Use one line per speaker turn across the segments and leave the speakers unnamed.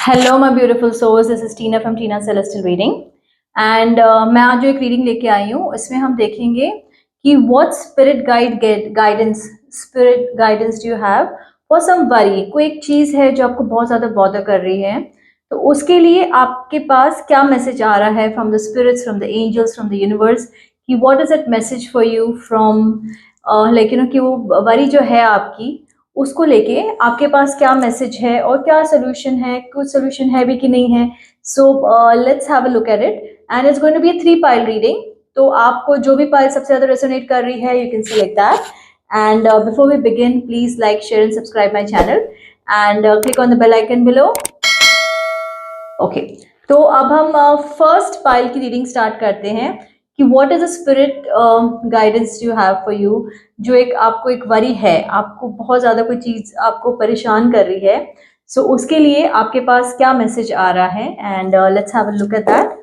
Hello my beautiful souls, this is Tina from Tina celestial reading. And मैं आज जो एक रीडिंग लेके आई हूँ इसमें हम देखेंगे कि what spirit guidance do you have for some worry. कोई एक चीज है जो आपको बहुत ज्यादा बॉदर कर रही है, तो उसके लिए आपके पास क्या मैसेज आ रहा है from the spirits, from the angels, from the universe, कि what is it message for you from कि वो वरी जो है आपकी, उसको लेके आपके पास क्या मैसेज है और क्या सोल्यूशन है, कुछ सोल्यूशन है भी कि नहीं है। So let's have a look at it and it's going to be a 3 pile reading. तो आपको जो भी पाइल सबसे ज्यादा रेजोनेट कर रही है, you can select that. And before we begin, please like, share and subscribe my channel and click on the bell icon below. Okay, तो अब हम फर्स्ट पाइल की रीडिंग स्टार्ट करते हैं कि what is the spirit guidance you have for you. जो एक आपको एक वरी है, आपको बहुत ज्यादा कोई चीज आपको परेशान कर रही है, सो उसके लिए आपके पास क्या मैसेज आ रहा है, and let's have a look at that.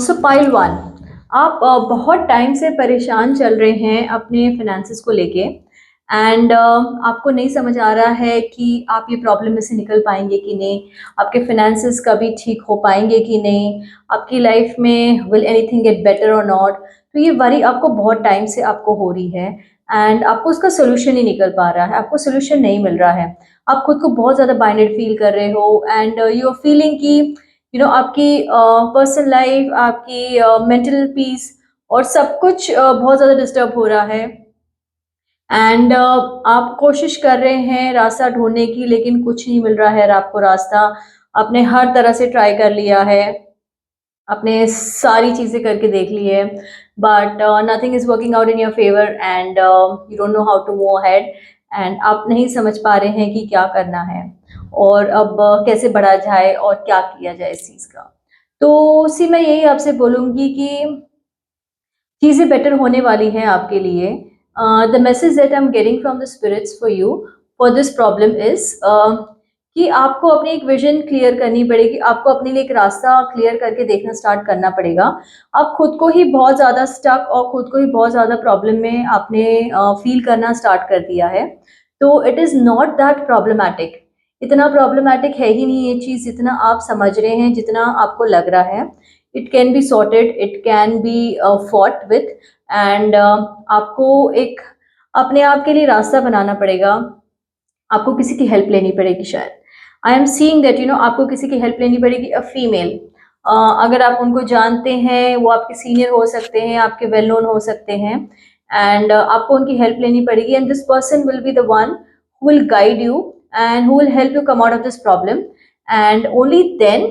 So pile one, आप बहुत टाइम से परेशान चल रहे हैं अपने फिनेंसेस को लेके, एंड आपको नहीं समझ आ रहा है कि आप ये प्रॉब्लम में से निकल पाएंगे कि नहीं, आपके फिनेंसेस कभी ठीक हो पाएंगे कि नहीं, आपकी लाइफ में विल एनीथिंग गेट बेटर और नॉट। तो ये वरी आपको बहुत टाइम से आपको हो रही है एंड आपको उसका सोल्यूशन नहीं निकल पा रहा है, आपको सोल्यूशन नहीं मिल रहा है। आप खुद को बहुत ज़्यादा बाइंडेड फील कर रहे हो एंड यू आर फीलिंग कि आपकी पर्सनल लाइफ, आपकी मेंटल पीस और सब कुछ बहुत ज़्यादा डिस्टर्ब हो रहा है। एंड आप कोशिश कर रहे हैं रास्ता ढूंढने की, लेकिन कुछ नहीं मिल रहा है आपको रास्ता। आपने हर तरह से ट्राई कर लिया है, आपने सारी चीज़ें करके देख ली है, but nothing is working out in your favour and you don't know how to move ahead. And आप नहीं समझ पा रहे हैं कि क्या करना है और अब कैसे बढ़ा जाए और क्या किया जाए इस चीज़ का। तो सी मैं यही आपसे बोलूँगी कि चीज़ें बेटर होने वाली हैं आपके लिए। The message that I am getting from the spirits for you for this problem is कि आपको अपनी एक विजन क्लियर करनी पड़ेगी, आपको अपने लिए एक रास्ता क्लियर करके देखना स्टार्ट करना पड़ेगा। आप खुद को ही बहुत ज़्यादा स्टक और खुद को ही बहुत ज़्यादा प्रॉब्लम में आपने फील करना स्टार्ट कर दिया है। तो it is not that problematic, इतना प्रॉब्लमैटिक है ही नहीं ये चीज़ जितना आप समझ रहे हैं, जितना आपको लग रहा है। It can be sorted, it can be fought with, and आपको एक अपने आप के लिए रास्ता बनाना पड़ेगा। आपको किसी की हेल्प लेनी पड़ेगी शायद। आई एम सीइंग दैट आपको किसी की हेल्प लेनी पड़ेगी, अ फीमेल। अगर आप उनको जानते हैं, वो आपके सीनियर हो सकते हैं, आपके वेल नोन हो सकते हैं, एंड आपको उनकी हेल्प लेनी पड़ेगी। And this person will be the one who will guide you and who will help you come out of this problem, and only then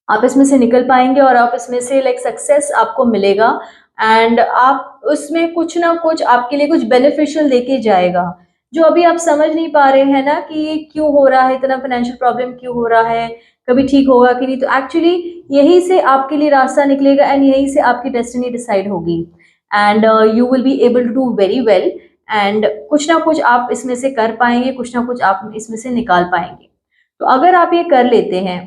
आप इसमें से निकल पाएंगे और आप इसमें से लाइक सक्सेस आपको मिलेगा। एंड आप उसमें कुछ ना कुछ आपके लिए कुछ बेनिफिशियल देके जाएगा, जो अभी आप समझ नहीं पा रहे हैं ना कि ये क्यों हो रहा है, इतना फाइनेंशियल प्रॉब्लम क्यों हो रहा है, कभी ठीक होगा कि नहीं। तो एक्चुअली यही से आपके लिए रास्ता निकलेगा एंड यही से आपकी डेस्टिनी डिसाइड होगी, and you will be able to do very well. And कुछ ना कुछ आप इसमें से कर पाएंगे, कुछ ना कुछ आप इसमें से निकाल पाएंगे। तो अगर आप ये कर लेते हैं,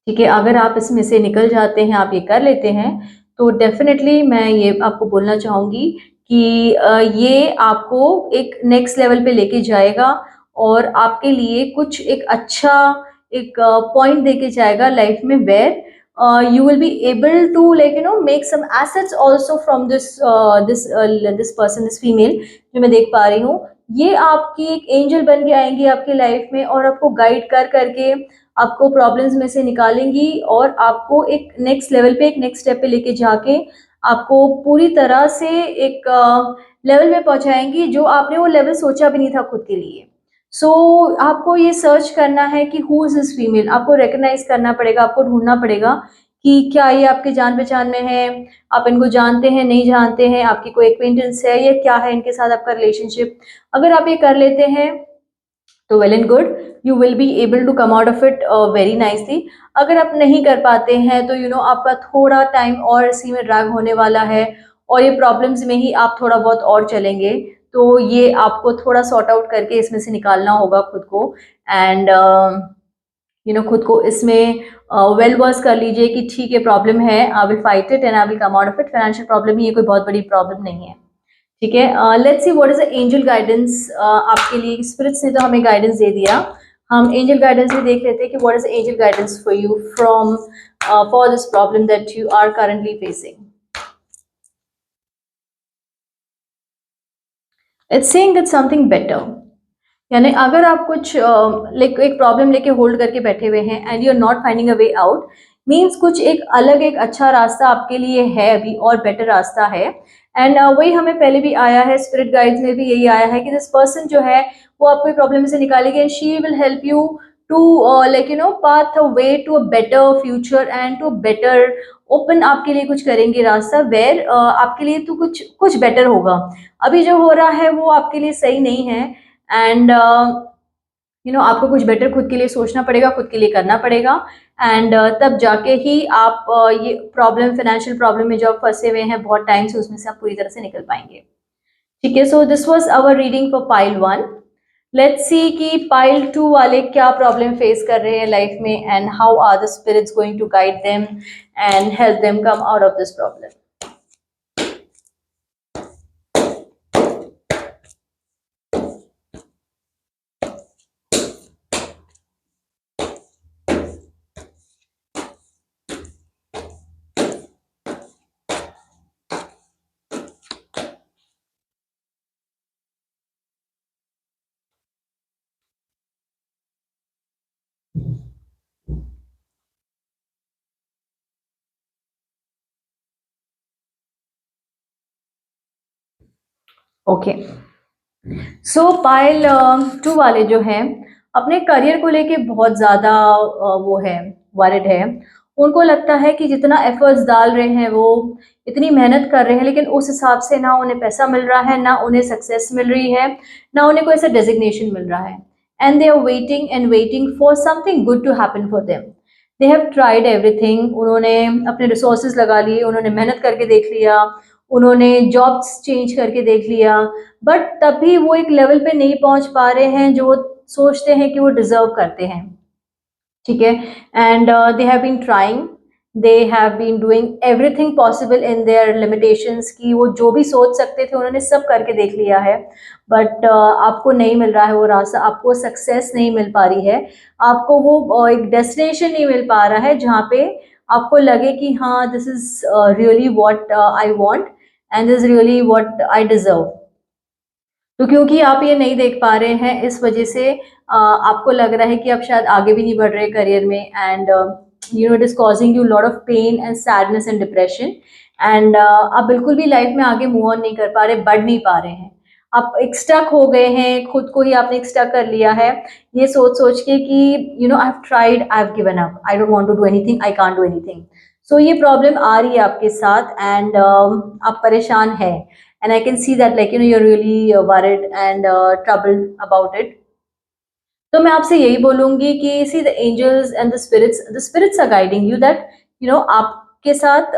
ठीक है, अगर आप इसमें से निकल जाते हैं, आप ये कर लेते हैं, तो डेफिनेटली मैं ये आपको बोलना चाहूँगी कि ये आपको एक नेक्स्ट लेवल पे लेके जाएगा और आपके लिए कुछ एक अच्छा एक पॉइंट देके जाएगा लाइफ में, where you will be able to make some assets also from this person, this female जो मैं देख पा रही हूँ। ये आपकी एक एंजल बन के आएंगी आपकी लाइफ में और आपको गाइड कर करके आपको प्रॉब्लम्स में से निकालेंगी और आपको एक नेक्स्ट लेवल पे, एक नेक्स्ट स्टेप पे लेके जाके आपको पूरी तरह से एक लेवल में पहुंचाएंगी जो आपने वो लेवल सोचा भी नहीं था खुद के लिए। सो आपको ये सर्च करना है कि हु इज दिस फीमेल, आपको रिकग्नाइज करना पड़ेगा, आपको ढूंढना पड़ेगा कि क्या ये आपके जान पहचान में है, आप इनको जानते हैं, नहीं जानते हैं, आपकी कोई एक्वेंटेंस है, या क्या है इनके साथ आपका रिलेशनशिप। अगर आप ये कर लेते हैं तो well and good, you will be able to come out of it very nicely. अगर आप नहीं कर पाते हैं तो आपका थोड़ा टाइम और इसी में ड्रैग होने वाला है, और ये प्रॉब्लम्स में ही आप थोड़ा बहुत और चलेंगे। तो ये आपको थोड़ा सॉर्ट आउट करके इसमें से निकालना होगा खुद को, एंड खुद को इसमें वेल वर्स कर लीजिए कि ठीक है, प्रॉब्लम है, I will fight it and I will come out of it. Financial problem ही, ये कोई बहुत बड़ी प्रॉब्लम नहीं है। ठीक है, let's see what is the angel guidance आपके लिए। स्पिरिट्स ने तो हमें गाइडेंस दे दिया, हम एंजल गाइडेंस भी देख लेते हैं कि what is the angel guidance for you from for this problem that you are currently facing. It's saying that something better, यानी अगर आप कुछ एक प्रॉब्लम लेके होल्ड करके बैठे हुए हैं and you are not finding a way out, means कुछ एक अलग एक अच्छा रास्ता आपके लिए है अभी, और बेटर रास्ता है। एंड वही हमें पहले भी आया है, स्पिरिट गाइड्स में भी यही आया है कि दिस पर्सन जो है वो आपको प्रॉब्लम से निकालेगी and she will help you to path a way to a better future and to better, open आपके लिए कुछ करेंगे रास्ता, वेर आपके लिए तो कुछ कुछ बेटर होगा। अभी जो हो रहा है वो आपके लिए सही नहीं है, एंड आपको कुछ बेटर खुद के लिए सोचना पड़ेगा, खुद के लिए करना पड़ेगा, एंड तब जाके ही आप ये प्रॉब्लम, फाइनेंशियल प्रॉब्लम में जो आप फंसे हुए हैं बहुत टाइम से, उसमें से आप पूरी तरह से निकल पाएंगे। ठीक है, so this was our reading for pile 1। Let's see कि पाइल 2 वाले क्या प्रॉब्लम फेस कर रहे हैं लाइफ में, and how are the spirits going to guide them and help them come out of this problem. Okay, so pile 2 वाले जो हैं अपने करियर को लेके बहुत ज़्यादा वो है, वरिड है। उनको लगता है कि जितना एफर्ट्स डाल रहे हैं वो, इतनी मेहनत कर रहे हैं, लेकिन उस हिसाब से ना उन्हें पैसा मिल रहा है, ना उन्हें सक्सेस मिल रही है, ना उन्हें कोई ऐसा डेजिग्नेशन मिल रहा है। And they are waiting and waiting for something good to happen for them. They have tried everything, उन्होंने अपने रिसोर्सेज लगा लिए, उन्होंने मेहनत करके देख लिया, उन्होंने जॉब्स चेंज करके देख लिया, बट तब भी वो एक लेवल पे नहीं पहुंच पा रहे हैं जो वो सोचते हैं कि वो डिजर्व करते हैं। ठीक है, and they have been trying, they have been doing everything possible in their limitations, की वो जो भी सोच सकते थे उन्होंने सब करके देख लिया है, बट आपको नहीं मिल रहा है वो रास्ता, आपको सक्सेस नहीं मिल पा रही है, आपको वो एक डेस्टिनेशन नहीं मिल पा रहा है जहाँ पे आपको लगे कि हाँ, this is really what I want and this really what I deserve. तो क्योंकि आप ये नहीं देख पा रहे हैं, इस वजह से आपको लग रहा है कि आप शायद आगे भी नहीं बढ़ रहे करियर में, and it is causing you lot of pain and sadness and depression, and आप बिल्कुल भी लाइफ में आगे मूव ऑन नहीं कर पा रहे, बढ़ नहीं पा रहे हैं, आप एक स्टक हो गए हैं, खुद को ही आपने एक स्टक कर लिया है, ये सोच सोच के कि I have tried, I have given up, I don't want to do anything, I can't do anything. So ये प्रॉब्लम आ रही है आपके साथ, एंड आप परेशान है, and I can see that you're really worried and troubled about it. तो मैं आपसे यही बोलूंगी कि see the angels and the spirits are guiding you that आपके साथ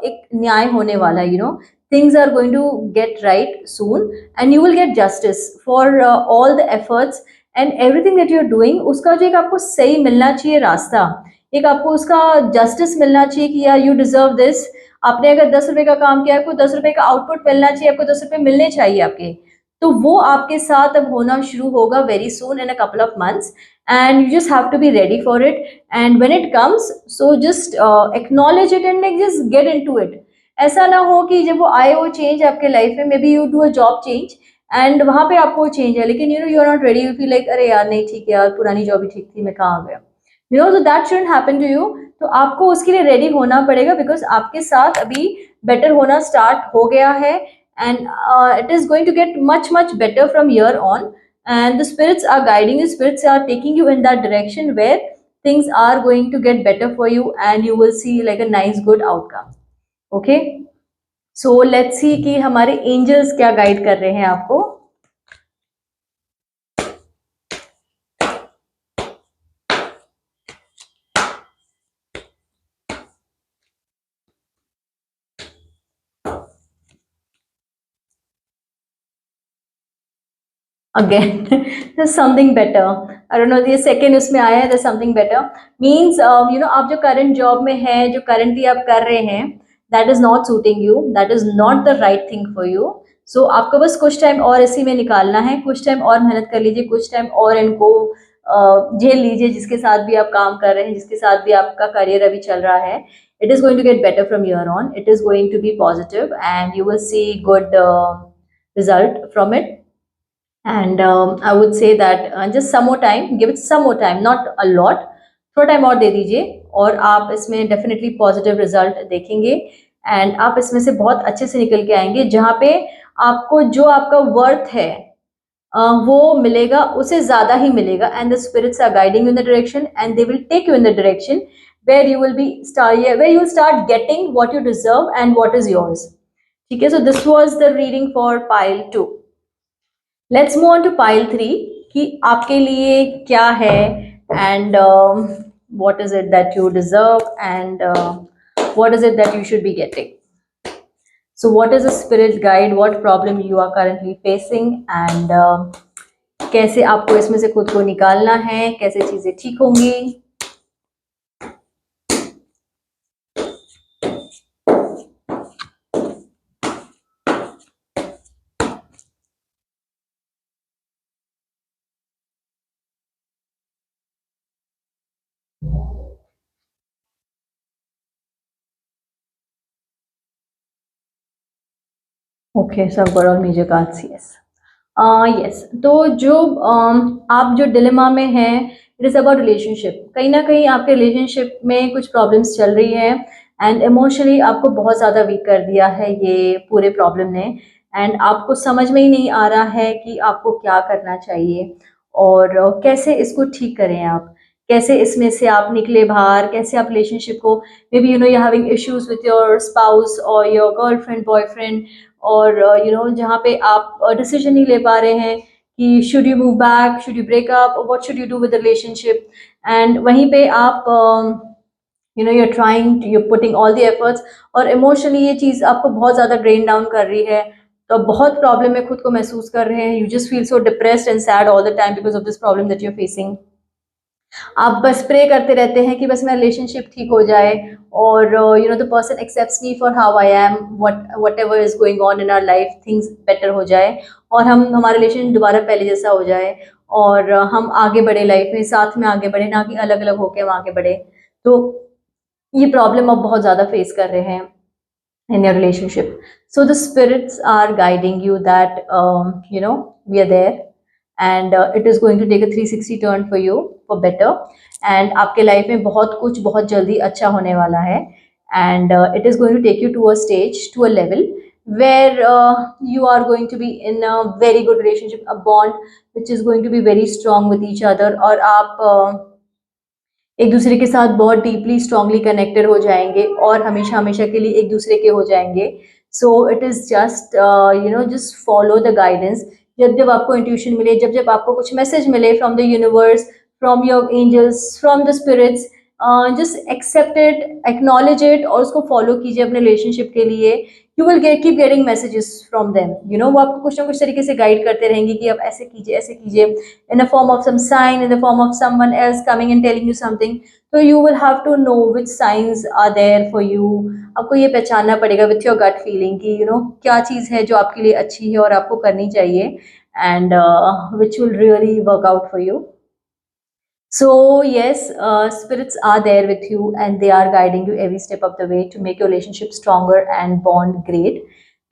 एक न्याय होने वाला है, things are going to get right soon and you will get justice for all the efforts and everything that you're doing। उसका जो एक आपको सही मिलना चाहिए रास्ता, एक आपको उसका जस्टिस मिलना चाहिए कि यार यू डिजर्व दिस। आपने अगर 10 रुपए का काम किया, आपको 10 रुपए का आउटपुट मिलना चाहिए, आपको 10 रुपए मिलने चाहिए आपके, तो वो आपके साथ अब होना शुरू होगा very soon in a couple of months, and you just have to be ready for it, and when it comes so just acknowledge it and just get into it. ऐसा ना हो कि जब वो आए वो चेंज आपके लाइफ में, may be you do a job change and वहां पे आपको चेंज है, लेकिन you are not ready, you feel like अरे यार नहीं ठीक है यार, पुरानी जॉब ही ठीक थी, मैं कहाँ आ गया, तो that shouldn't happen to you. तो आपको उसके लिए रेडी होना पड़ेगा, बिकॉज आपके साथ अभी बेटर होना स्टार्ट हो गया है, and it is going to get much better from here on, and the spirits are guiding you, spirits are taking you in that direction where things are going to get better for you and you will see like a nice good outcome। okay, so let's see कि हमारे angels क्या guide कर रहे हैं आपको। Again there's something better. I don't know, ये second उसमें आया है there's something better means आप जो करंट जॉब में है, जो करंटली आप कर रहे हैं, that is not suiting you, that is not the right thing for you. So आपको बस कुछ टाइम और इसी में निकालना है, कुछ टाइम और मेहनत कर लीजिए, कुछ टाइम और इनको झेल लीजिए, जिसके साथ भी आप काम कर रहे हैं, जिसके साथ भी आपका करियर अभी चल रहा है. It is going to get better from here on. It is going to be positive and you will see good result from it. And I would say that just some more time, give it some more time, not a lot, थोड़ा time और दे दीजिए और आप इसमें definitely positive result देखेंगे and आप इसमें से बहुत अच्छे से निकल के आएंगे, जहाँ पे आपको जो आपका वर्थ है वो मिलेगा, उसे ज्यादा ही मिलेगा. And the spirits are guiding in the direction and they will take you in the direction where you will be where you will start getting what you deserve and what is yours. ठीक है, so this was the reading for pile 2. Let's move on to pile 3 कि आपके लिए क्या है and what is it that you deserve and what is it that you should be getting. So what is the spirit guide, what problem you are currently facing and कैसे आपको इसमें से खुद को निकालना है, कैसे चीजें ठीक होंगी. ओके, सब overall major cards, yes. Yes, तो जो आप जो डिलेमा में हैं, इट इज़ अबाउट रिलेशनशिप. कहीं ना कहीं आपके रिलेशनशिप में कुछ प्रॉब्लम्स चल रही है एंड इमोशनली आपको बहुत ज़्यादा वीक कर दिया है ये पूरे प्रॉब्लम ने. एंड आपको समझ में ही नहीं आ रहा है कि आपको क्या करना चाहिए और कैसे इसको ठीक करें, आप कैसे इसमें से आप निकले बाहर, कैसे आप रिलेशनशिप को, मे be you having issues with your spouse और योर गर्लफ्रेंड बॉयफ्रेंड, और जहाँ पे आप डिसीजन नहीं ले पा रहे हैं कि should you move back, should you break up, what should you do with the relationship. And वहीं पे आप you are trying, you putting all the efforts और इमोशनली ये चीज़ आपको बहुत ज़्यादा ड्रेन डाउन कर रही है. तो बहुत प्रॉब्लम में खुद को महसूस कर रहे हैं. You just feel so depressed and sad all the time because of this problem that you are facing. आप बस प्रे करते रहते हैं कि बस मेरा रिलेशनशिप ठीक हो जाए और the person accepts me for how I am, whatever is going on in our life, things better हो जाए और हमारा रिलेशन दोबारा पहले जैसा हो जाए और हम आगे बढ़े लाइफ में, साथ में आगे बढ़े, ना कि अलग अलग होके हम आगे बढ़े. तो ये प्रॉब्लम आप बहुत ज़्यादा फेस कर रहे हैं in your relationship. So the spirits are guiding you that we are there and it is going to take a 360 turn for you for better. And आपके लाइफ में बहुत कुछ बहुत जल्दी अच्छा होने वाला है and it is going to take you to a stage, to a level where you are going to be in a very good relationship, a bond which is going to be very strong with each other. और आप एक दूसरे के साथ बहुत deeply strongly connected हो जाएंगे और हमेशा हमेशा के लिए एक दूसरे के हो जाएंगे. So it is just just follow the guidance. जब जब आपको इंट्यूशन मिले, जब जब आपको कुछ मैसेज मिले from the universe, from your angels, from the spirits, just accept it, acknowledge it और उसको फॉलो कीजिए अपने रिलेशनशिप के लिए. You will keep getting messages from them. वो आपको कुछ ना कुछ तरीके से गाइड करते रहेंगे कि आप ऐसे कीजिए, ऐसे कीजिए, in the form of some sign, in the form of someone else coming and telling you something. So you will have to know which signs are there for you. आपको ये पहचानना पड़ेगा with your gut feeling कि क्या चीज़ है जो आपके लिए अच्छी है और आपको करनी चाहिए and which will really work out for you. So yes, spirits are there with you and they are guiding you every step of the way to make your relationship stronger and bond great.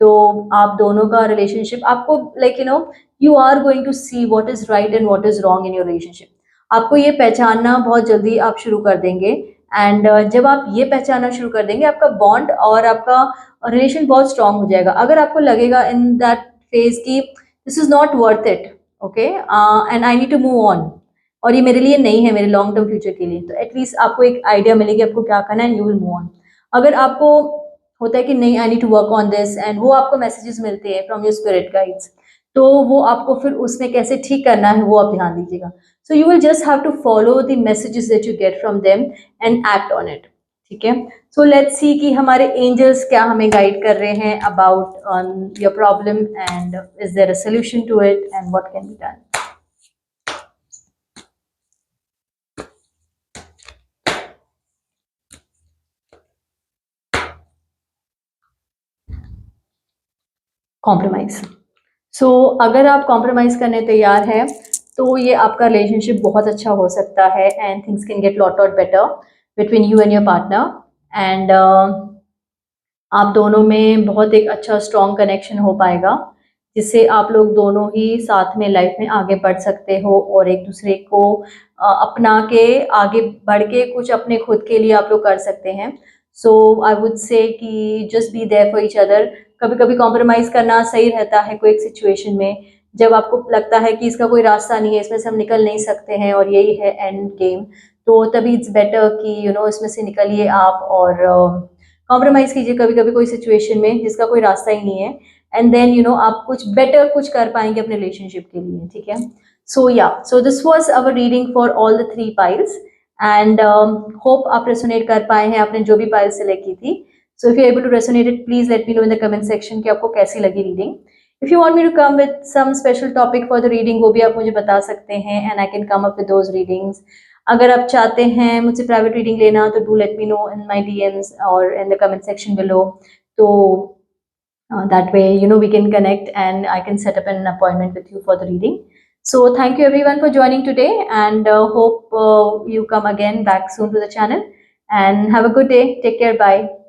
तो आप दोनों का relationship आपको you are going to see what is right and what is wrong in your relationship. आपको ये पहचानना बहुत जल्दी आप शुरू कर देंगे एंड जब आप ये पहचानना शुरू कर देंगे आपका बॉन्ड और आपका रिलेशन बहुत स्ट्रांग हो जाएगा. अगर आपको लगेगा इन दैट फेज कि this is not worth it, okay, and I need to move on, और ये मेरे लिए नहीं है, मेरे लॉन्ग टर्म फ्यूचर के लिए, तो एटलीस्ट आपको एक आइडिया मिलेगी आपको क्या करना है, यू विल मूव ऑन. अगर आपको होता है कि नहीं, I need to work on this, and वो आपको मैसेजेस मिलते हैं फ्रॉम योर स्पिरिट गाइड्स, तो वो आपको फिर उसमें कैसे ठीक करना है वो आप ध्यान दीजिएगा. So you will just have to follow the messages that you get from them and act on it. ठीक है। सो लेट्स सी कि हमारे एंजल्स क्या हमें गाइड कर रहे हैं about your problem and is there a solution to it and what can be done. Compromise. So अगर आप कॉम्प्रोमाइज करने तैयार हैं तो ये आपका रिलेशनशिप बहुत अच्छा हो सकता है and things can get lot out better between you and your partner and आप दोनों में बहुत एक अच्छा स्ट्रॉन्ग कनेक्शन हो पाएगा जिससे आप लोग दोनों ही साथ में लाइफ में आगे बढ़ सकते हो और एक दूसरे को अपना के आगे बढ़ के कुछ अपने खुद के लिए आप लोग कर सकते हैं। सो आई वुड से कि just be there for each other. कभी कभी कॉम्प्रोमाइज करना सही रहता है कोई एक सिचुएशन में, जब आपको लगता है कि इसका कोई रास्ता नहीं है, इसमें से हम निकल नहीं सकते हैं और यही है एंड गेम, तो तभी इट्स बेटर कि इसमें से निकलिए आप और कॉम्प्रोमाइज कीजिए कभी कभी कोई सिचुएशन में जिसका कोई रास्ता ही नहीं है एंड देन आप कुछ बेटर कुछ कर पाएंगे अपने रिलेशनशिप के लिए। ठीक है। सो या so this was our reading for all the 3 piles and hope आप रेसोनेट कर पाए हैं आपने जो भी पाइल सेलेक्ट की थी। So if you able to resonate it please let me know in the comment section कि आपको कैसी लगी reading. If you want me to come with some special topic for the reading वो भी आप मुझे बता सकते हैं and I can come up with those readings. अगर आप चाहते हैं मुझसे प्राइवेट रीडिंग लेना तो do let me know in my DMs और इन द कमेंट सेक्शन बिलो। तो that way we can connect and I can set up an appointment with you for the reading. So thank you everyone for joining today and hope you come again back soon to the channel and have a good day. Take care. Bye.